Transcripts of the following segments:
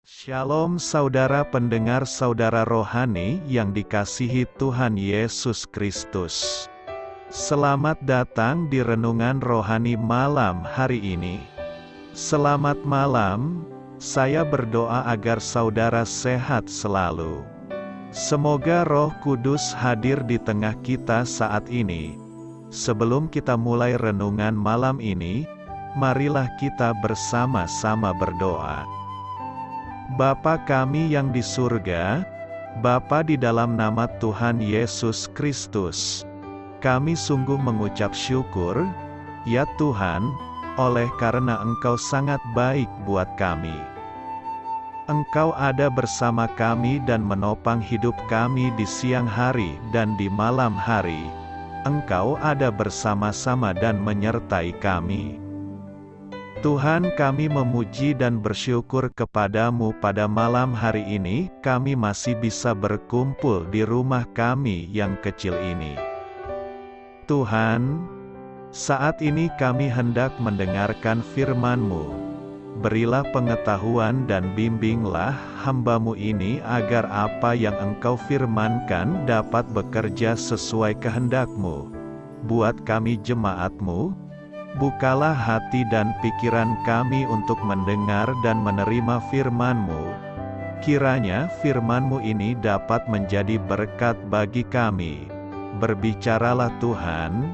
Shalom saudara pendengar saudara rohani yang dikasihi Tuhan Yesus Kristus. Selamat datang di renungan rohani malam hari ini. Selamat malam, saya berdoa agar saudara sehat selalu. Semoga Roh Kudus hadir di tengah kita saat ini. Sebelum kita mulai renungan malam ini, marilah kita bersama-sama berdoa. Bapa kami yang di surga, Bapa di dalam nama Tuhan Yesus Kristus, kami sungguh mengucap syukur, ya Tuhan, oleh karena Engkau sangat baik buat kami. Engkau ada bersama kami dan menopang hidup kami di siang hari dan di malam hari. Engkau ada bersama-sama dan menyertai kami. Tuhan, kami memuji dan bersyukur kepadamu pada malam hari ini, kami masih bisa berkumpul di rumah kami yang kecil ini. Tuhan, saat ini kami hendak mendengarkan firman-Mu. Berilah pengetahuan dan bimbinglah hamba-Mu ini agar apa yang Engkau firmankan dapat bekerja sesuai kehendak-Mu. Buat kami jemaat-Mu, bukalah hati dan pikiran kami untuk mendengar dan menerima firman-Mu. Kiranya firman-Mu ini dapat menjadi berkat bagi kami. Berbicaralah Tuhan,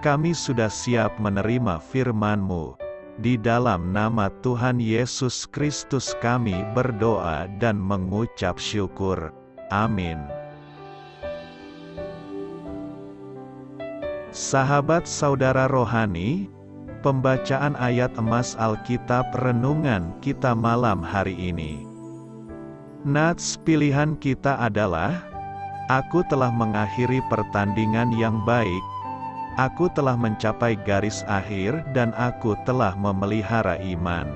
kami sudah siap menerima firman-Mu. Di dalam nama Tuhan Yesus Kristus kami berdoa dan mengucap syukur. Amin. Sahabat saudara rohani, pembacaan ayat emas Alkitab renungan kita malam hari ini. Nats pilihan kita adalah, aku telah mengakhiri pertandingan yang baik, aku telah mencapai garis akhir dan aku telah memelihara iman.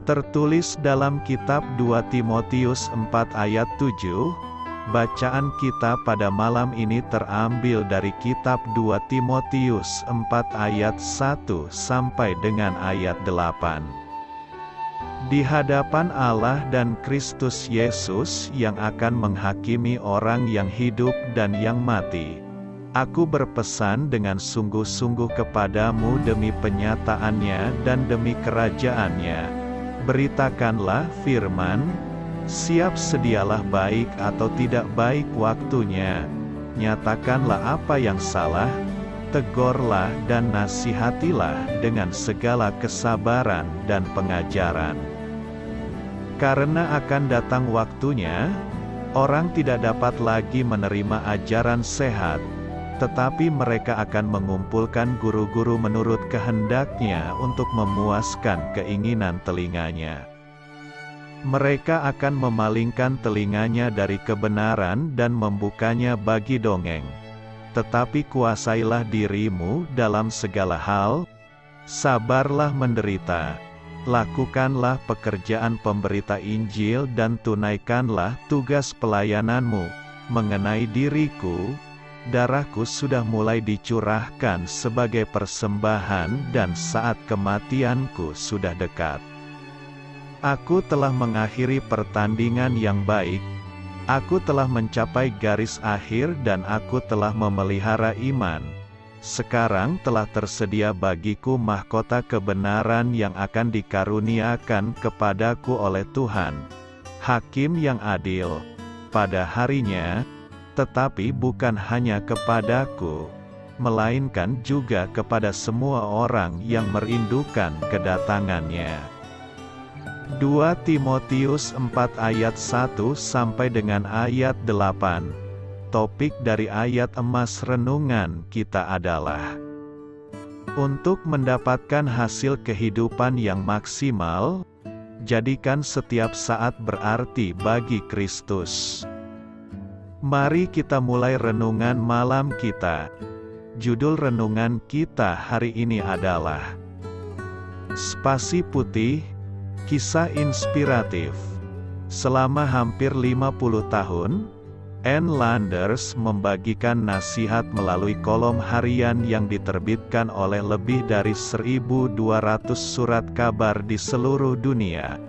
Tertulis dalam kitab 2 Timotius 4 ayat 7, bacaan kita pada malam ini terambil dari kitab 2 Timotius 4 ayat 1 sampai dengan ayat 8. Di hadapan Allah dan Kristus Yesus yang akan menghakimi orang yang hidup dan yang mati, aku berpesan dengan sungguh-sungguh kepadamu demi penyataannya dan demi kerajaannya. Beritakanlah firman, siap sedialah baik atau tidak baik waktunya. Nyatakanlah apa yang salah, tegurlah dan nasihatilah dengan segala kesabaran dan pengajaran. Karena akan datang waktunya, orang tidak dapat lagi menerima ajaran sehat, tetapi mereka akan mengumpulkan guru-guru menurut kehendaknya untuk memuaskan keinginan telinganya. Mereka akan memalingkan telinganya dari kebenaran dan membukanya bagi dongeng. Tetapi kuasailah dirimu dalam segala hal, sabarlah menderita, lakukanlah pekerjaan pemberita Injil dan tunaikanlah tugas pelayananmu. Mengenai diriku, darahku sudah mulai dicurahkan sebagai persembahan dan saat kematianku sudah dekat. Aku telah mengakhiri pertandingan yang baik, aku telah mencapai garis akhir dan aku telah memelihara iman. Sekarang telah tersedia bagiku mahkota kebenaran yang akan dikaruniakan kepadaku oleh Tuhan, Hakim yang adil, pada harinya, tetapi bukan hanya kepadaku, melainkan juga kepada semua orang yang merindukan kedatangannya. 2 Timotius 4 ayat 1 sampai dengan ayat 8. Topik dari ayat emas renungan kita adalah untuk mendapatkan hasil kehidupan yang maksimal, jadikan setiap saat berarti bagi Kristus. Mari kita mulai renungan malam kita. Judul renungan kita hari ini adalah Spasi Putih, Kisah Inspiratif. Selama hampir 50 tahun, Ann Landers membagikan nasihat melalui kolom harian yang diterbitkan oleh lebih dari 1.200 surat kabar di seluruh dunia.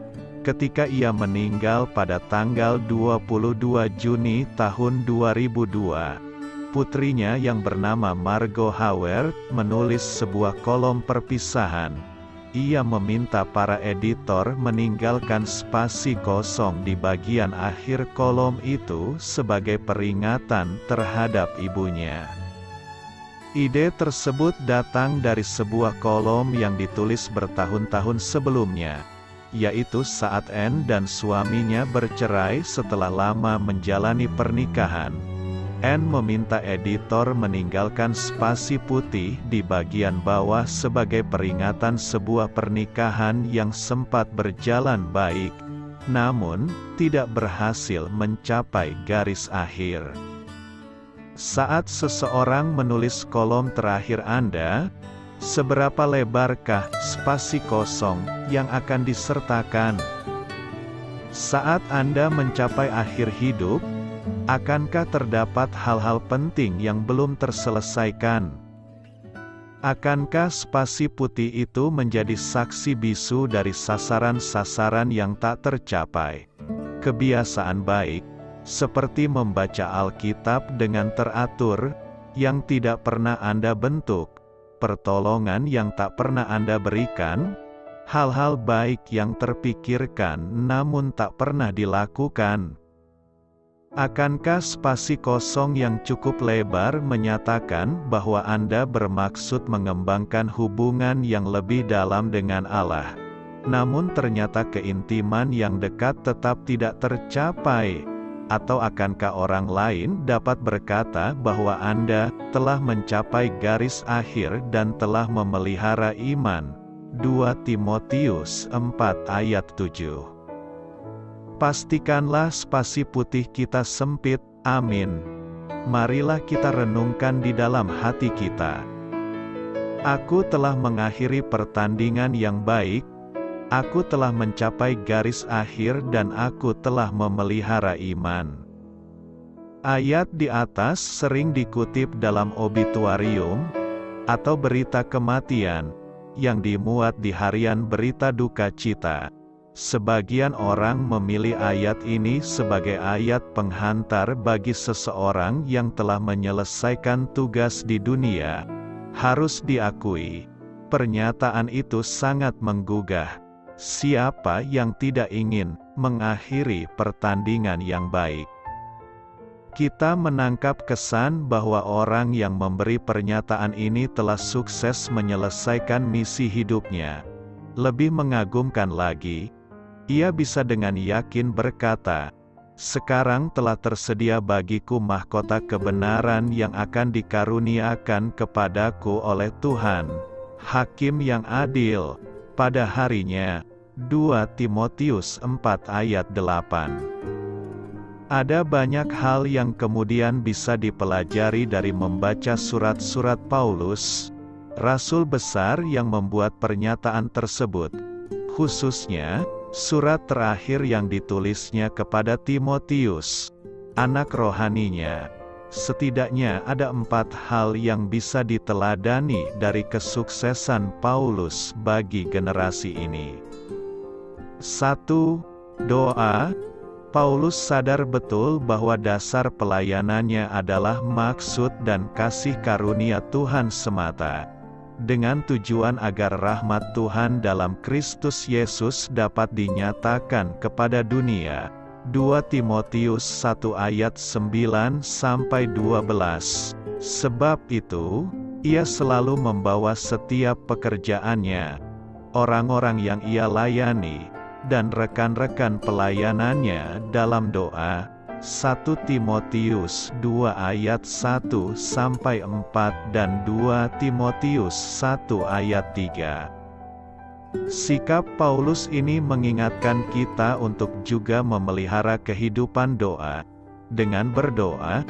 ketika ia meninggal pada tanggal 22 Juni tahun 2002. Putrinya yang bernama Margot Howard menulis sebuah kolom perpisahan. Ia meminta para editor meninggalkan spasi kosong di bagian akhir kolom itu sebagai peringatan terhadap ibunya. Ide tersebut datang dari sebuah kolom yang ditulis bertahun-tahun sebelumnya, yaitu saat Anne dan suaminya bercerai setelah lama menjalani pernikahan. Anne meminta editor meninggalkan spasi putih di bagian bawah sebagai peringatan sebuah pernikahan yang sempat berjalan baik, namun tidak berhasil mencapai garis akhir. Saat seseorang menulis kolom terakhir Anda, seberapa lebarkah spasi kosong yang akan disertakan? Saat Anda mencapai akhir hidup, akankah terdapat hal-hal penting yang belum terselesaikan? Akankah spasi putih itu menjadi saksi bisu dari sasaran-sasaran yang tak tercapai? Kebiasaan baik, seperti membaca Alkitab dengan teratur, yang tidak pernah Anda bentuk, pertolongan yang tak pernah Anda berikan, hal-hal baik yang terpikirkan namun tak pernah dilakukan. Akankah spasi kosong yang cukup lebar menyatakan bahwa Anda bermaksud mengembangkan hubungan yang lebih dalam dengan Allah, namun ternyata keintiman yang dekat tetap tidak tercapai? Atau akankah orang lain dapat berkata bahwa Anda telah mencapai garis akhir dan telah memelihara iman? 2 Timotius 4 ayat 7. Pastikanlah spasi putih kita sempit, amin. Marilah kita renungkan di dalam hati kita. Aku telah mengakhiri pertandingan yang baik, aku telah mencapai garis akhir dan aku telah memelihara iman. Ayat di atas sering dikutip dalam obituarium, atau berita kematian, yang dimuat di harian berita duka cita. Sebagian orang memilih ayat ini sebagai ayat penghantar bagi seseorang yang telah menyelesaikan tugas di dunia. Harus diakui, pernyataan itu sangat menggugah. Siapa yang tidak ingin mengakhiri pertandingan yang baik? Kita menangkap kesan bahwa orang yang memberi pernyataan ini telah sukses menyelesaikan misi hidupnya. Lebih mengagumkan lagi, ia bisa dengan yakin berkata, "Sekarang telah tersedia bagiku mahkota kebenaran yang akan dikaruniakan kepadaku oleh Tuhan, Hakim yang adil, pada harinya." 2 Timotius 4 ayat 8. Ada banyak hal yang kemudian bisa dipelajari dari membaca surat-surat Paulus, rasul besar yang membuat pernyataan tersebut, khususnya surat terakhir yang ditulisnya kepada Timotius, anak rohaninya. Setidaknya ada 4 hal yang bisa diteladani dari kesuksesan Paulus bagi generasi ini. 1. Doa. Paulus sadar betul bahwa dasar pelayanannya adalah maksud dan kasih karunia Tuhan semata, dengan tujuan agar rahmat Tuhan dalam Kristus Yesus dapat dinyatakan kepada dunia. 2 Timotius 1 ayat 9-12. Sebab itu, ia selalu membawa setiap pekerjaannya, orang-orang yang ia layani, dan rekan-rekan pelayanannya dalam doa. 1 Timotius 2 ayat 1-4 dan 2 Timotius 1 ayat 3. Sikap Paulus ini mengingatkan kita untuk juga memelihara kehidupan doa. Dengan berdoa,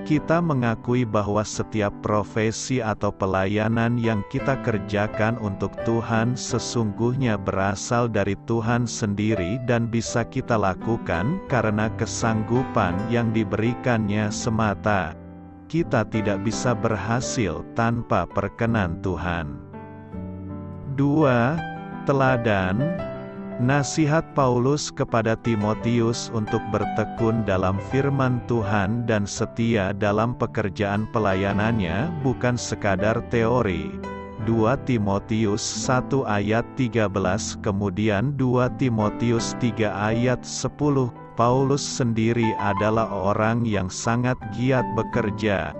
kita mengakui bahwa setiap profesi atau pelayanan yang kita kerjakan untuk Tuhan sesungguhnya berasal dari Tuhan sendiri dan bisa kita lakukan karena kesanggupan yang diberikannya semata. Kita tidak bisa berhasil tanpa perkenan Tuhan. 2. Teladan. Nasihat Paulus kepada Timotius untuk bertekun dalam firman Tuhan dan setia dalam pekerjaan pelayanannya bukan sekadar teori. 2 Timotius 1 ayat 13 kemudian 2 Timotius 3 ayat 10. Paulus sendiri adalah orang yang sangat giat bekerja,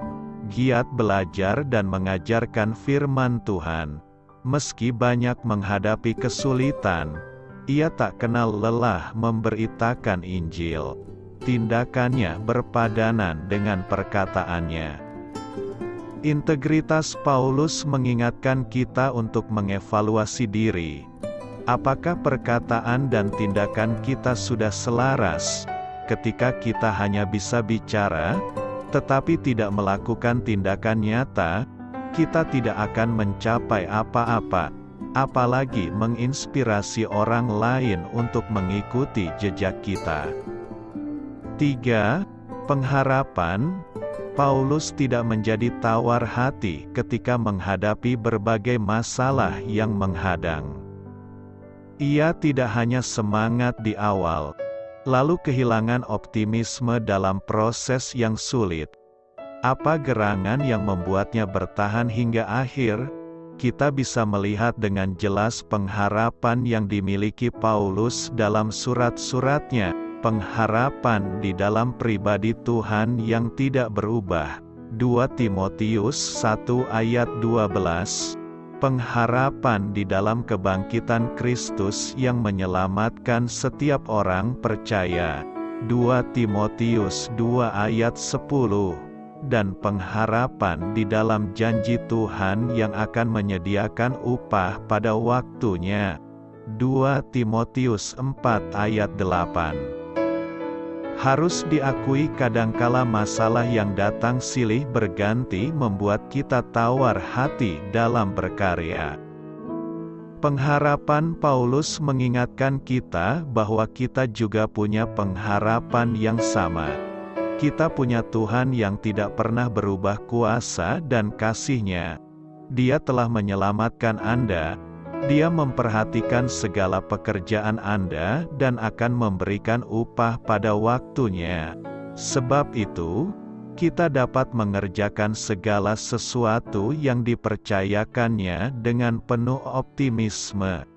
giat belajar dan mengajarkan firman Tuhan. Meski banyak menghadapi kesulitan, ia tak kenal lelah memberitakan Injil. Tindakannya berpadanan dengan perkataannya. Integritas Paulus mengingatkan kita untuk mengevaluasi diri. Apakah perkataan dan tindakan kita sudah selaras? Ketika kita hanya bisa bicara, tetapi tidak melakukan tindakan nyata, kita tidak akan mencapai apa-apa, apalagi menginspirasi orang lain untuk mengikuti jejak kita. 3. Pengharapan. Paulus tidak menjadi tawar hati ketika menghadapi berbagai masalah yang menghadang. Ia tidak hanya semangat di awal, lalu kehilangan optimisme dalam proses yang sulit. Apa gerangan yang membuatnya bertahan hingga akhir? Kita bisa melihat dengan jelas pengharapan yang dimiliki Paulus dalam surat-suratnya, pengharapan di dalam pribadi Tuhan yang tidak berubah. 2 Timotius 1 ayat 12, pengharapan di dalam kebangkitan Kristus yang menyelamatkan setiap orang percaya. 2 Timotius 2 ayat 10, dan pengharapan di dalam janji Tuhan yang akan menyediakan upah pada waktunya. 2 Timotius 4 ayat 8. Harus diakui kadangkala masalah yang datang silih berganti membuat kita tawar hati dalam berkarya. Pengharapan Paulus mengingatkan kita bahwa kita juga punya pengharapan yang sama. Kita punya Tuhan yang tidak pernah berubah kuasa dan kasih-Nya. Dia telah menyelamatkan Anda. Dia memperhatikan segala pekerjaan Anda dan akan memberikan upah pada waktunya. Sebab itu, kita dapat mengerjakan segala sesuatu yang dipercayakannya dengan penuh optimisme.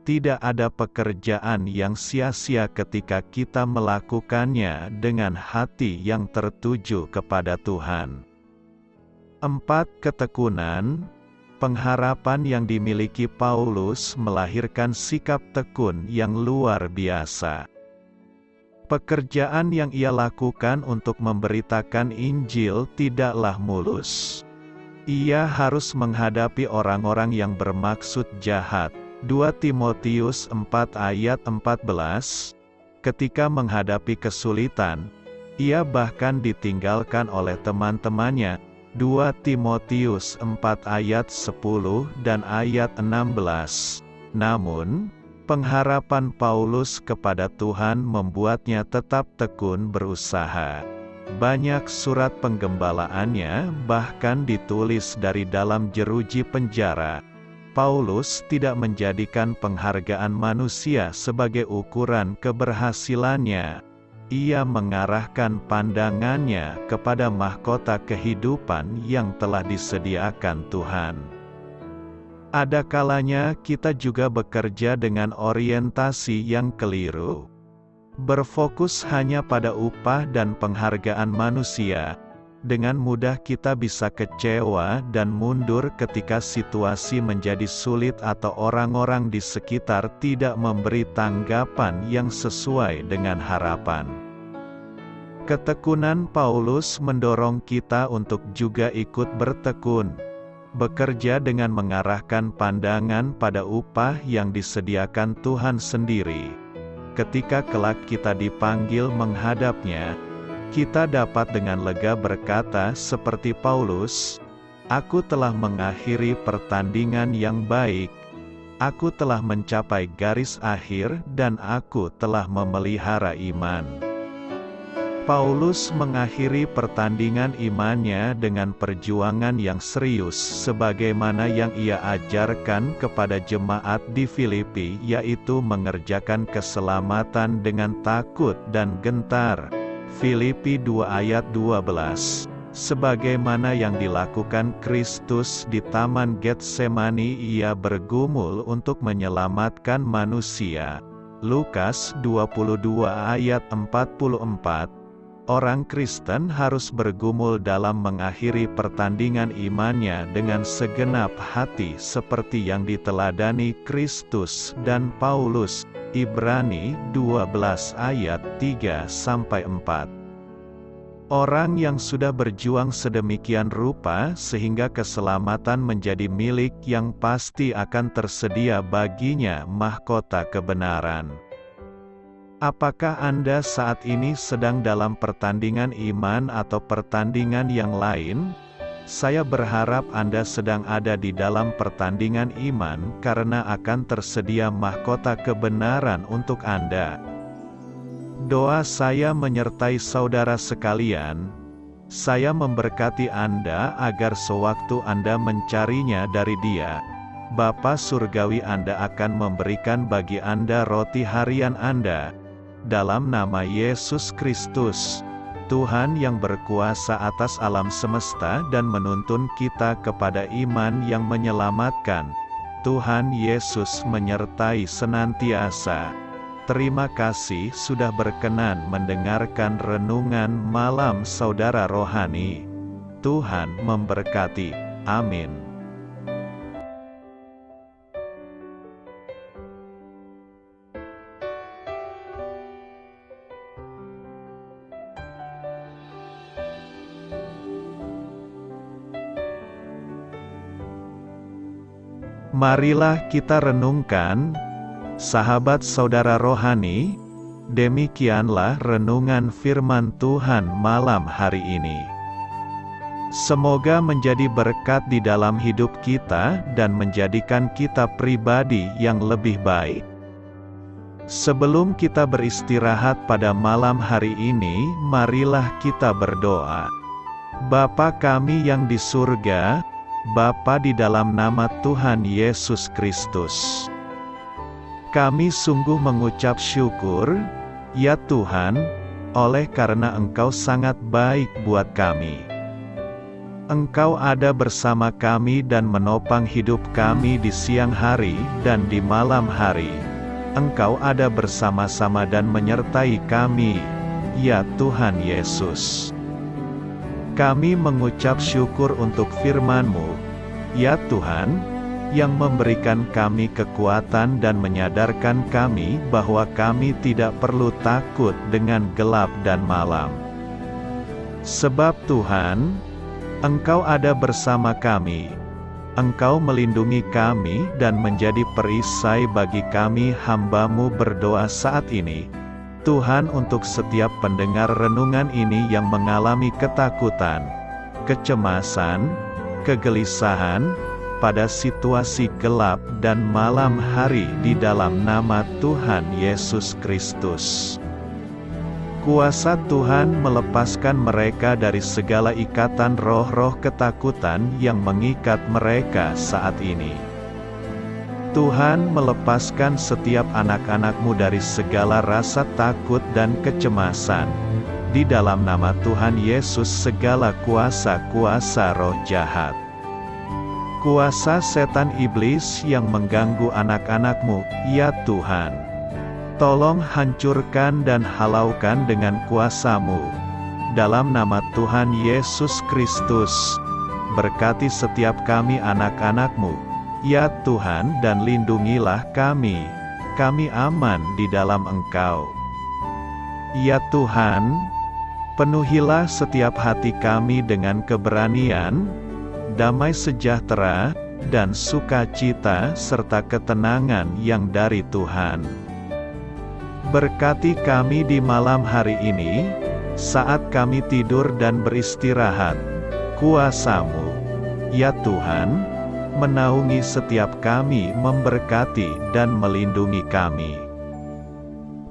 Tidak ada pekerjaan yang sia-sia ketika kita melakukannya dengan hati yang tertuju kepada Tuhan. 4. Ketekunan. Pengharapan yang dimiliki Paulus melahirkan sikap tekun yang luar biasa. Pekerjaan yang ia lakukan untuk memberitakan Injil tidaklah mulus. Ia harus menghadapi orang-orang yang bermaksud jahat. 2 Timotius 4 ayat 14, ketika menghadapi kesulitan, ia bahkan ditinggalkan oleh teman-temannya. 2 Timotius 4 ayat 10 dan ayat 16. Namun, pengharapan Paulus kepada Tuhan membuatnya tetap tekun berusaha. Banyak surat penggembalaannya bahkan ditulis dari dalam jeruji penjara. Paulus tidak menjadikan penghargaan manusia sebagai ukuran keberhasilannya. Ia mengarahkan pandangannya kepada mahkota kehidupan yang telah disediakan Tuhan. Ada kalanya kita juga bekerja dengan orientasi yang keliru. Berfokus hanya pada upah dan penghargaan manusia. Dengan mudah kita bisa kecewa dan mundur ketika situasi menjadi sulit atau orang-orang di sekitar tidak memberi tanggapan yang sesuai dengan harapan. Ketekunan Paulus mendorong kita untuk juga ikut bertekun, bekerja dengan mengarahkan pandangan pada upah yang disediakan Tuhan sendiri. Ketika kelak kita dipanggil menghadapnya, kita dapat dengan lega berkata seperti Paulus, "Aku telah mengakhiri pertandingan yang baik, aku telah mencapai garis akhir dan aku telah memelihara iman." Paulus mengakhiri pertandingan imannya dengan perjuangan yang serius sebagaimana yang ia ajarkan kepada jemaat di Filipi, yaitu mengerjakan keselamatan dengan takut dan gentar. Filipi 2 ayat 12. Sebagaimana yang dilakukan Kristus di Taman Getsemani, ia bergumul untuk menyelamatkan manusia. Lukas 22 ayat 44. Orang Kristen harus bergumul dalam mengakhiri pertandingan imannya dengan segenap hati seperti yang diteladani Kristus dan Paulus. Ibrani 12 ayat 3-4. Orang yang sudah berjuang sedemikian rupa sehingga keselamatan menjadi milik yang pasti akan tersedia baginya mahkota kebenaran. Apakah Anda saat ini sedang dalam pertandingan iman atau pertandingan yang lain? Saya berharap Anda sedang ada di dalam pertandingan iman karena akan tersedia mahkota kebenaran untuk Anda. Doa saya menyertai saudara sekalian. Saya memberkati Anda agar sewaktu Anda mencarinya dari Dia, Bapa Surgawi Anda akan memberikan bagi Anda roti harian Anda. Dalam nama Yesus Kristus, Tuhan yang berkuasa atas alam semesta dan menuntun kita kepada iman yang menyelamatkan, Tuhan Yesus menyertai senantiasa. Terima kasih sudah berkenan mendengarkan renungan malam saudara rohani. Tuhan memberkati. Amin. Marilah kita renungkan, sahabat saudara rohani, demikianlah renungan firman Tuhan malam hari ini. Semoga menjadi berkat di dalam hidup kita dan menjadikan kita pribadi yang lebih baik. Sebelum kita beristirahat pada malam hari ini, marilah kita berdoa. Bapa kami yang di surga, Bapa di dalam nama Tuhan Yesus Kristus, kami sungguh mengucap syukur, ya Tuhan, oleh karena Engkau sangat baik buat kami. Engkau ada bersama kami dan menopang hidup kami di siang hari dan di malam hari. Engkau ada bersama-sama dan menyertai kami, ya Tuhan Yesus. Kami mengucap syukur untuk firman-Mu, ya Tuhan, yang memberikan kami kekuatan dan menyadarkan kami bahwa kami tidak perlu takut dengan gelap dan malam. Sebab Tuhan, Engkau ada bersama kami. Engkau melindungi kami dan menjadi perisai bagi kami hamba-Mu berdoa saat ini. Tuhan, untuk setiap pendengar renungan ini yang mengalami ketakutan, kecemasan, kegelisahan, pada situasi gelap dan malam hari di dalam nama Tuhan Yesus Kristus. Kuasa Tuhan melepaskan mereka dari segala ikatan roh-roh ketakutan yang mengikat mereka saat ini. Tuhan melepaskan setiap anak-anak-Mu dari segala rasa takut dan kecemasan. Di dalam nama Tuhan Yesus segala kuasa-kuasa roh jahat, kuasa setan iblis yang mengganggu anak-anak-Mu, ya Tuhan, tolong hancurkan dan halaukan dengan kuasa-Mu. Dalam nama Tuhan Yesus Kristus, berkati setiap kami anak-anak-Mu, ya Tuhan, dan lindungilah kami aman di dalam Engkau. Ya Tuhan, penuhilah setiap hati kami dengan keberanian, damai sejahtera, dan sukacita serta ketenangan yang dari Tuhan. Berkati kami di malam hari ini, saat kami tidur dan beristirahat. Kuasa-Mu, ya Tuhan, menaungi setiap kami, memberkati dan melindungi kami.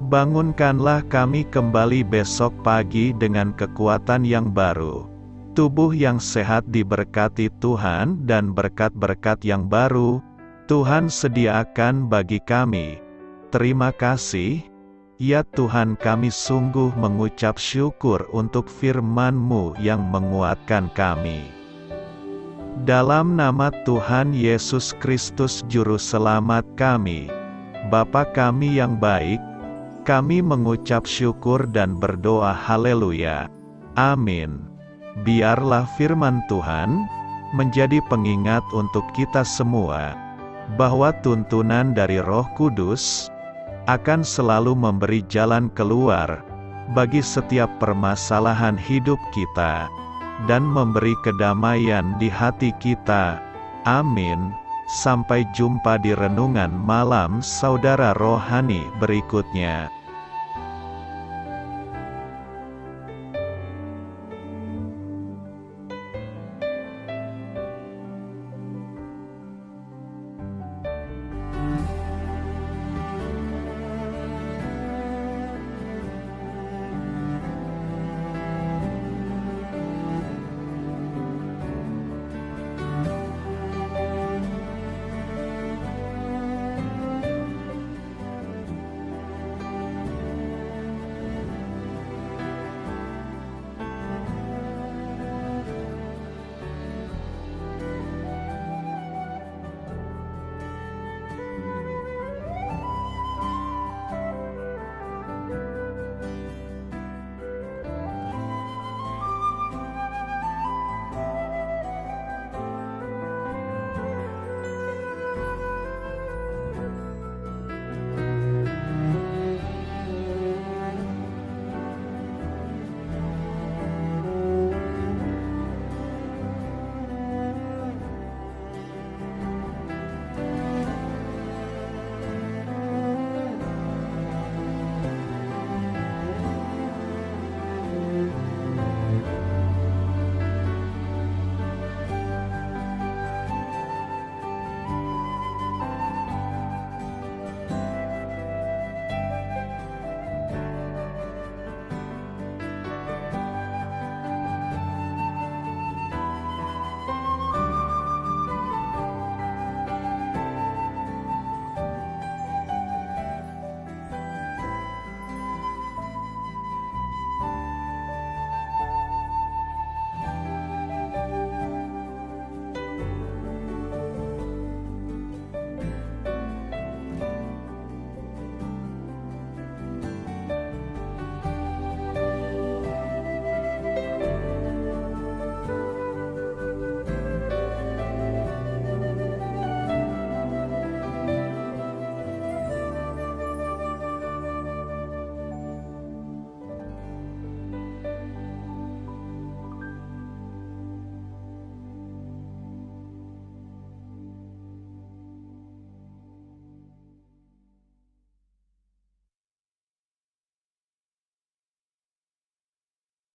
Bangunkanlah kami kembali besok pagi dengan kekuatan yang baru. Tubuh yang sehat diberkati Tuhan dan berkat-berkat yang baru Tuhan sediakan bagi kami. Terima kasih, ya Tuhan, kami sungguh mengucap syukur untuk firman-Mu yang menguatkan kami. Dalam nama Tuhan Yesus Kristus Juru Selamat kami, Bapa kami yang baik, kami mengucap syukur dan berdoa haleluya. Amin. Biarlah firman Tuhan menjadi pengingat untuk kita semua, bahwa tuntunan dari Roh Kudus akan selalu memberi jalan keluar bagi setiap permasalahan hidup kita, dan memberi kedamaian di hati kita. Amin. Sampai jumpa di renungan malam saudara rohani berikutnya.